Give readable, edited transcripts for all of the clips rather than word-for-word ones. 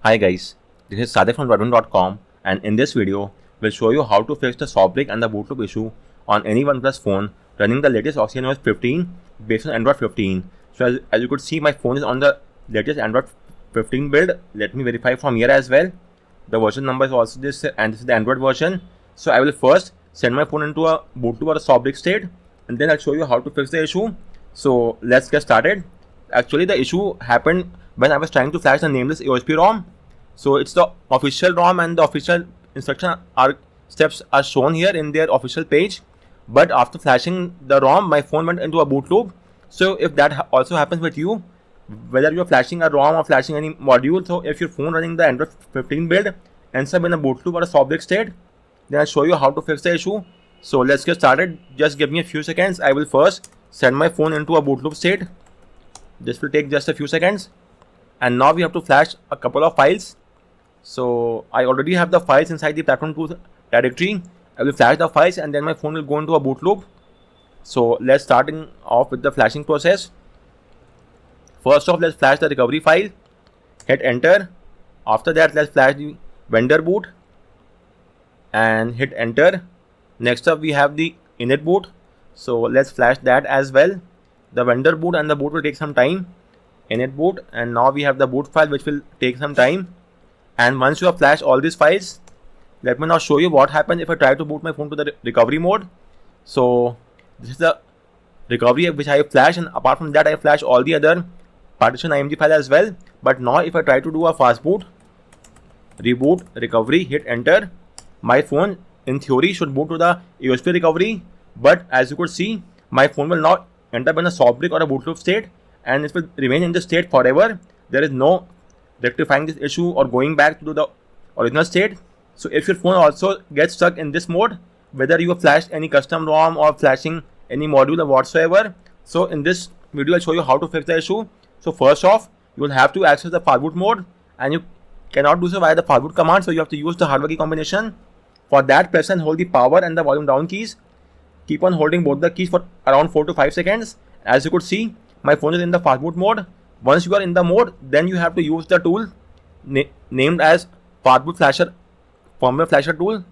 Hi guys, this is Sadik from Redmond.com, and in this video, we'll show you how to fix the soft break and the boot loop issue on any OnePlus phone running the latest OxygenOS 15 based on Android 15. So as you could see, my phone is on the latest Android 15 build. Let me verify from here as well. The version number is also this, and this is the Android version. So I will first send my phone into a boot loop or a soft break state, and then I'll show you how to fix the issue. So let's get started. Actually, the issue happened when I was trying to flash the nameless AOSP ROM. So it's the official ROM and the official instruction steps are shown here in their official page. But after flashing the ROM, my phone went into a boot loop. So if that also happens with you, whether you're flashing a ROM or flashing any module, so if your phone running the Android 15 build ends up in a boot loop or a soft break state, then I'll show you how to fix the issue. So let's get started. Just give me a few seconds. I will first send my phone into a boot loop state. This will take just a few seconds. And now we have to flash a couple of files. So I already have the files inside the platform tools directory. I will flash the files and then my phone will go into a boot loop. So let's start off with the flashing process. First off, let's flash the recovery file. Hit enter. After that, let's flash the vendor boot and hit enter. Next up, we have the init boot. So let's flash that as well. The vendor boot and the boot will take some time. Init boot, and now we have the boot file, which will take some time. And once you have flashed all these files, let me now show you what happens if I try to boot my phone to the recovery mode. So this is the recovery which I have flashed, and apart from that, I have flashed all the other partition img file as well. But now if I try to do a fast boot, reboot, recovery, hit enter, my phone in theory should boot to the AOSP recovery. But as you could see, my phone will not end up in a soft break or a boot loop state, and it will remain in this state forever. There is no rectifying this issue or going back to the original state. So if your phone also gets stuck in this mode, whether you have flashed any custom ROM or flashing any module or whatsoever, so in this video I'll show you how to fix the issue. So first off, you will have to access the fastboot mode, and you cannot do so via the fastboot command, so you have to use the hardware key combination. For that, press and hold the power and the volume down keys. Keep on holding both the keys for around 4 to 5 seconds. As you could see, my phone is in the fastboot mode. Once you are in the mode, then you have to use the tool named as fastboot flasher firmware flasher tool.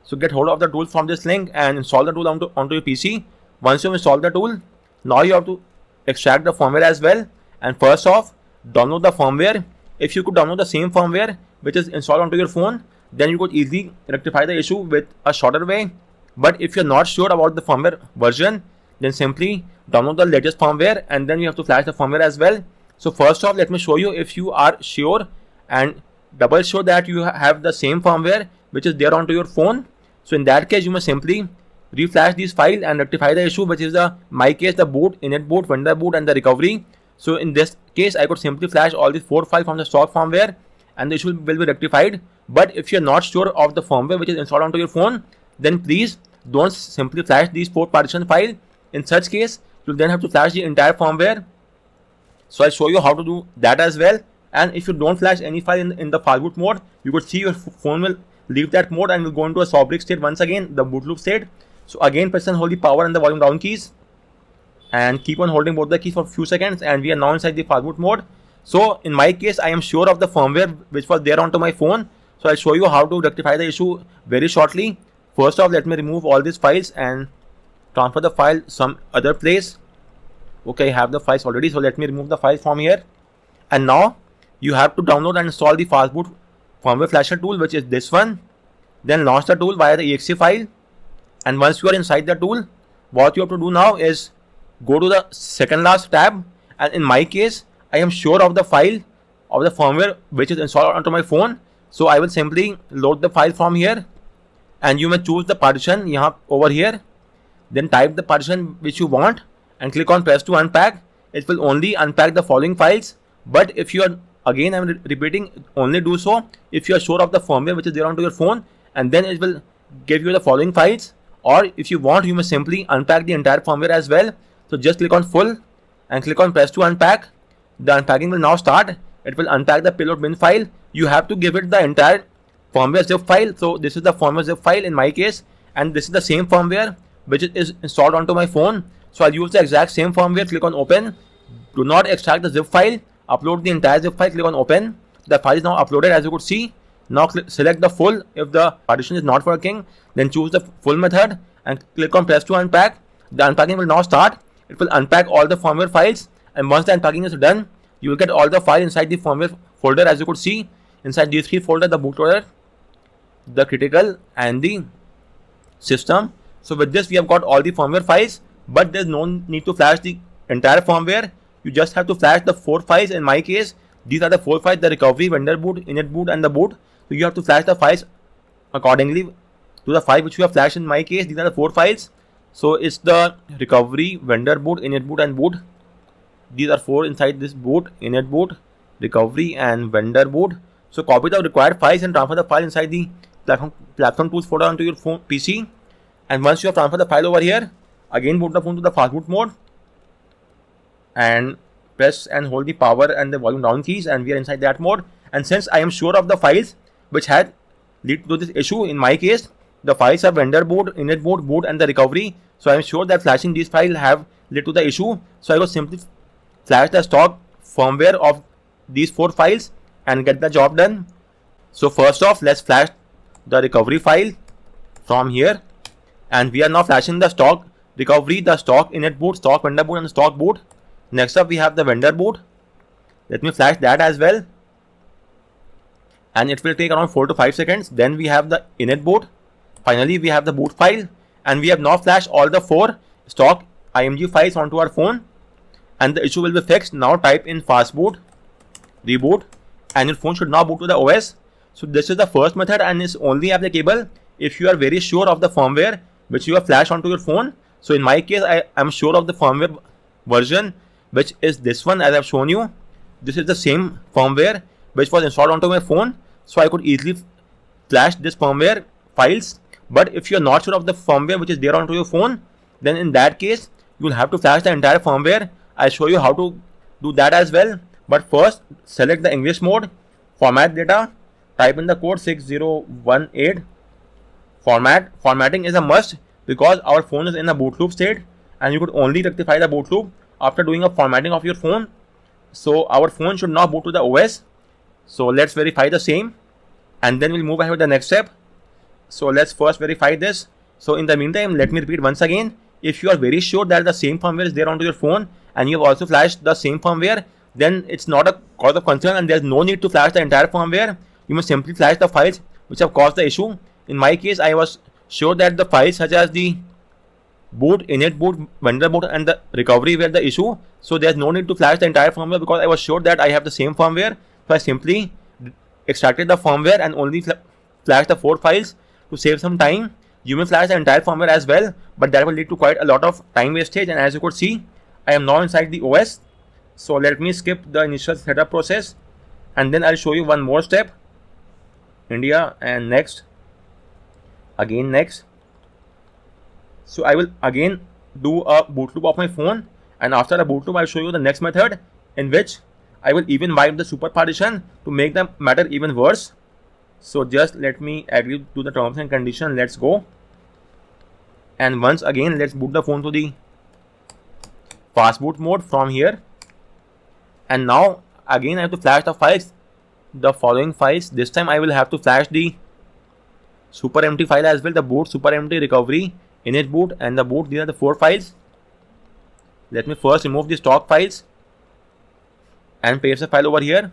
So get hold of the tool from this link and install the tool onto your PC. Once you install the tool, now you have to extract the firmware as well. And first off, download the firmware. If you could download the same firmware which is installed onto your phone, then you could easily rectify the issue with a shorter way. But if you're not sure about the firmware version, then simply download the latest firmware, and then you have to flash the firmware as well. So first off, let me show you if you are sure and double sure that you have the same firmware which is there onto your phone. So in that case, you must simply reflash these files and rectify the issue, which is my case, the boot, init boot, vendor boot, and the recovery. So in this case, I could simply flash all these 4 files from the stock firmware, and the issue will be rectified. But if you're not sure of the firmware which is installed onto your phone, then please don't simply flash these 4 partition files. In such case, you'll then have to flash the entire firmware. So I'll show you how to do that as well. And if you don't flash any file in the fastboot mode, you could see your phone will leave that mode and will go into a soft break state once again, the boot loop state. So again, press and hold the power and the volume down keys, and keep on holding both the keys for a few seconds, and we are now inside the fastboot mode. So in my case, I am sure of the firmware which was there onto my phone. So I'll show you how to rectify the issue very shortly. First off, let me remove all these files and transfer the file some other place. Okay, I have the files already, so let me remove the files from here. And now you have to download and install the fastboot firmware flasher tool, which is this one. Then launch the tool via the exe file. And once you are inside the tool, what you have to do now is go to the second last tab. And in my case, I am sure of the file of the firmware which is installed onto my phone. So I will simply load the file from here, and you may choose the partition over here. Then type the partition which you want and click on press to unpack. It will only unpack the following files. But if you are, again I'm repeating, only do so if you are sure of the firmware which is there onto your phone, and then it will give you the following files. Or if you want, you may simply unpack the entire firmware as well. So just click on full and click on press to unpack. The unpacking will now start. It will unpack the payload bin file. You have to give it the entire firmware zip file. So this is the firmware zip file in my case, and this is the same firmware which is installed onto my phone. So I'll use the exact same firmware. Click on open. Do not extract the zip file. Upload the entire zip file. Click on open. the file is now uploaded, as you could see. Now select the full. If the partition is not working, then choose the full method and click on press to unpack. The unpacking will now start. It will unpack all the firmware files, and once the unpacking is done, you will get all the files inside the firmware folder. As you could see, inside these three folders, the bootloader, the critical, and the system. So with this, we have got all the firmware files, but there's no need to flash the entire firmware. You just have to flash the 4 files. In my case, these are the 4 files: the recovery, vendor boot, init boot, and the boot. So you have to flash the files accordingly to the file which you have flashed. In my case, these are the 4 files. So it's the recovery, vendor boot, init boot, and boot. These are 4 inside this boot: init boot, recovery, and vendor boot. So copy the required files and transfer the file inside the platform tools folder onto your phone PC. And once you have transferred the file over here, again boot the phone to the fastboot mode and press and hold the power and the volume down keys, and we are inside that mode. And since I am sure of the files which had lead to this issue, in my case the files are vendor boot, init boot, boot, and the recovery. So I am sure that flashing these files have led to the issue. So I will simply flash the stock firmware of these 4 files and get the job done. So first off, let's flash the recovery file from here, and we are now flashing the stock recovery, the stock init boot, stock vendor boot, and the stock boot. Next up, we have the vendor boot. Let me flash that as well, and it will take around 4 to 5 seconds. Then we have the init boot. Finally, we have the boot file, and we have now flashed all the 4 stock IMG files onto our phone, and the issue will be fixed. Now type in fastboot, reboot, and your phone should now boot to the OS. So this is the first method, and is only applicable if you are very sure of the firmware which you have flashed onto your phone. So in my case, I am sure of the firmware version, which is this one, as I have shown you. This is the same firmware which was installed onto my phone, so I could easily flash this firmware files. But if you are not sure of the firmware which is there onto your phone, then in that case you will have to flash the entire firmware. I'll show you how to do that as well. But first, select the English mode, format data, type in the code 6018. Formatting is a must because our phone is in a boot loop state, and you could only rectify the boot loop after doing a formatting of your phone. So our phone should now boot to the OS. So let's verify the same, and then we'll move ahead with the next step. So let's first verify this. So in the meantime, let me repeat once again. If you are very sure that the same firmware is there onto your phone, and you have also flashed the same firmware, then it's not a cause of concern, and there's no need to flash the entire firmware. You must simply flash the files which have caused the issue. In my case, I was sure that the files such as the boot, init boot, vendor boot, and the recovery were the issue. So there's no need to flash the entire firmware because I was sure that I have the same firmware. So I simply extracted the firmware and only flashed the 4 files to save some time. You may flash the entire firmware as well, but that will lead to quite a lot of time wastage. And as you could see, I am now inside the OS. So let me skip the initial setup process, and then I'll show you one more step. India, and next, again next. So I will again do a boot loop of my phone, and after a boot loop I'll show you the next method, in which I will even wipe the super partition to make the matter even worse. So just let me agree to the terms and conditions. Let's go, and once again let's boot the phone to the fastboot mode from here. And now again I have to flash the files, the following files. This time I will have to flash the super empty file as well, the boot, super empty, recovery, init boot, and the boot. These are the 4 files. Let me first remove the stock files and paste the file over here.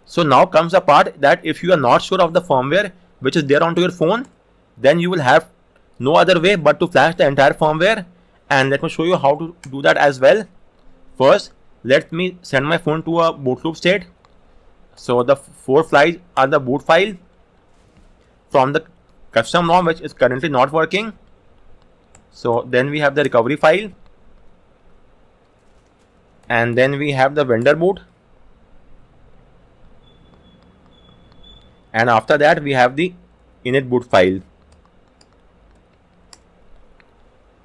So now comes the part that if you are not sure of the firmware which is there onto your phone, then you will have no other way but to flash the entire firmware. And let me show you how to do that as well. First, let me send my phone to a boot loop state. So the 4 files are the boot file from the custom ROM which is currently not working. So then we have the recovery file, and then we have the vendor boot, and after that we have the init boot file.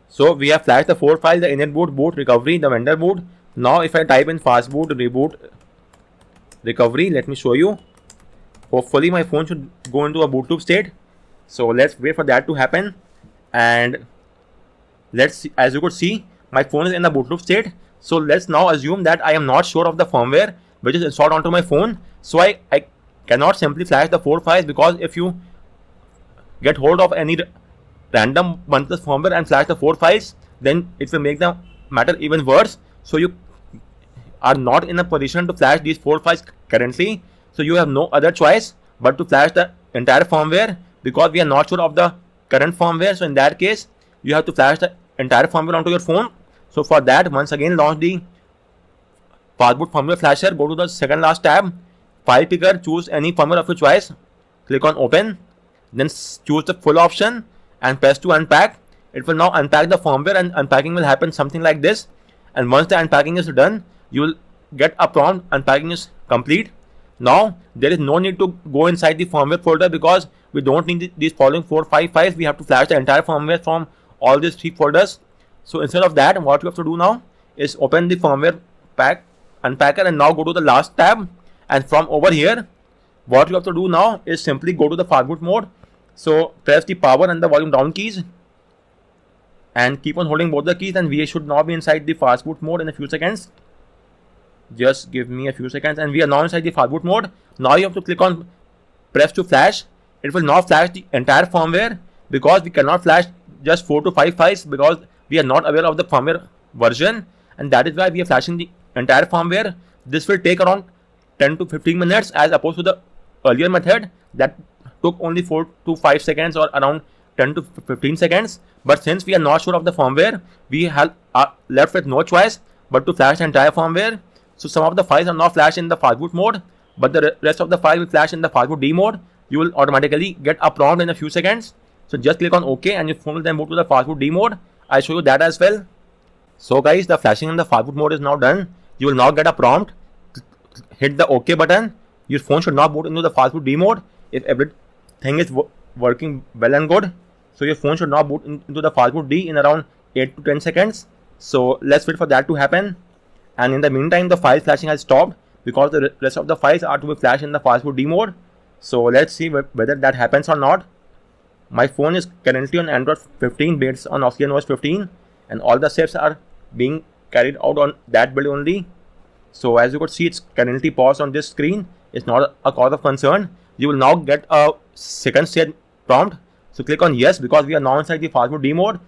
So we have flashed the 4 files: the init boot, boot, recovery, the vendor boot. Now if I type in fastboot, reboot, recovery, let me show you. Hopefully my phone should go into a boot loop state. So let's wait for that to happen, and let's see. As you could see, my phone is in the boot loop state. So let's now assume that I am not sure of the firmware which is installed onto my phone. So I cannot simply flash the 4 files, because if you get hold of any random OnePlus firmware and flash the 4 files, then it will make the matter even worse. So you are not in a position to flash these 4 files currently. So you have no other choice but to flash the entire firmware, because we are not sure of the current firmware. So in that case, you have to flash the entire firmware onto your phone. So for that, once again, launch the Fastboot firmware flasher. Go to the second last tab, file picker, choose any firmware of your choice, click on open, then choose the full option and press to unpack. It will now unpack the firmware, and unpacking will happen something like this. And once the unpacking is done, you will get a prompt, unpacking is complete. Now there is no need to go inside the firmware folder, because we don't need these following 4-5 files. We have to flash the entire firmware from all these 3 folders. So instead of that, what you have to do now is open the firmware unpacker, and now go to the last tab. And from over here, what you have to do now is simply go to the Fastboot mode. So press the power and the volume down keys and keep on holding both the keys, and we should now be inside the Fastboot mode in a few seconds. Just give me a few seconds, and we are now inside the Fastboot mode. Now you have to click on press to flash. It will now flash the entire firmware, because we cannot flash just 4 to 5 files, because we are not aware of the firmware version, and that is why we are flashing the entire firmware. This will take around 10 to 15 minutes as opposed to the earlier method that took only 4 to 5 seconds or around 10 to 15 seconds. But since we are not sure of the firmware, we have left with no choice but to flash the entire firmware. So some of the files are not flashed in the Fastboot mode, but the rest of the file will flash in the Fastboot D mode. You will automatically get a prompt in a few seconds. So just click on OK, and your phone will then move to the Fastboot D mode. I'll show you that as well. So guys, the flashing in the Fastboot mode is now done. You will now get a prompt. Hit the OK button. Your phone should now boot into the Fastboot D mode if everything is working well and good. So your phone should now boot into the Fastboot D in around 8 to 10 seconds. So let's wait for that to happen. And in the meantime, the file flashing has stopped, because the rest of the files are to be flashed in the Fastboot D mode. So let's see whether that happens or not. My phone is currently on Android 15 based on OS 15, and all the steps are being carried out on that build only. So as you could see, it's currently paused on this screen. It's not a cause of concern. You will now get a second stage prompt. So click on yes, because we are now inside the Fastboot D mode.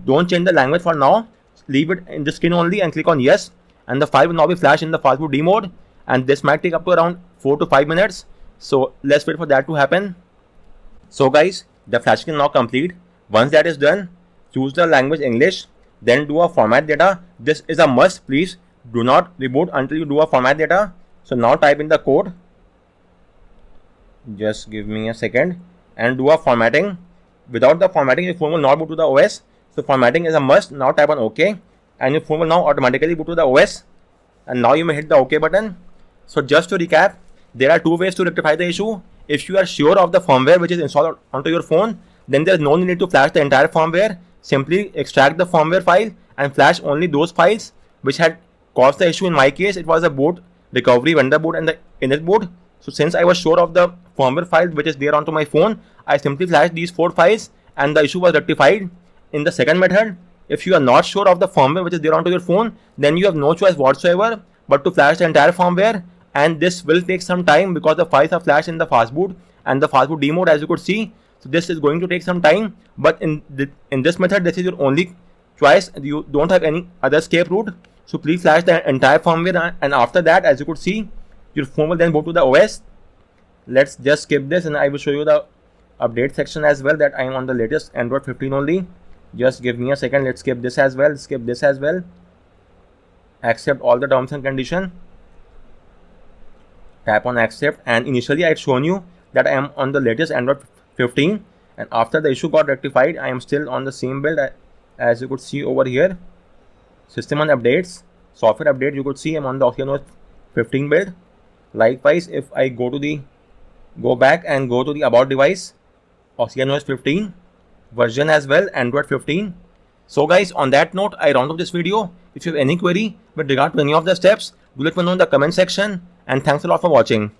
Don't change the language for now. Leave it in the screen only and click on yes. And the file will now be flashed in the Fastboot D mode. And this might take up to around 4 to 5 minutes. So let's wait for that to happen. So guys, the flashing is now complete. Once that is done, choose the language English. Then do a format data. This is a must. Please do not reboot until you do a format data. So now type in the code. Just give me a second. And do a formatting. Without the formatting, your phone will not boot to the OS. So formatting is a must. Now type on OK. And your phone will now automatically boot to the OS. And now you may hit the OK button. So just to recap, there are 2 ways to rectify the issue. If you are sure of the firmware which is installed onto your phone, then there is no need to flash the entire firmware. Simply extract the firmware file and flash only those files which had caused the issue. In my case, it was the boot recovery, vendor boot, and the init boot. So since I was sure of the firmware file which is there onto my phone, I simply flashed these 4 files and the issue was rectified. In the second method, if you are not sure of the firmware which is there onto your phone, then you have no choice whatsoever but to flash the entire firmware, and this will take some time because the files are flashed in the Fastboot and the Fastboot D mode, as you could see. So this is going to take some time, but in this method, this is your only choice. You don't have any other escape route. So please flash the entire firmware, and after that, as you could see, your phone will then go to the OS. Let's just skip this, and I will show you the update section as well, that I am on the latest Android 15 only. Just give me a second. Let's skip this as well. Skip this as well. Accept all the terms and conditions. Tap on accept, and initially I had shown you that I am on the latest Android 15, and after the issue got rectified, I am still on the same build. As you could see over here, system on updates, software update, you could see I'm on the OS 15 build. Likewise, if I go back and go to the about device, OS 15 version as well, Android 15. So guys, on that note, I round up this video. If you have any query with regard to any of the steps, do let me know in the comment section, and thanks a lot for watching.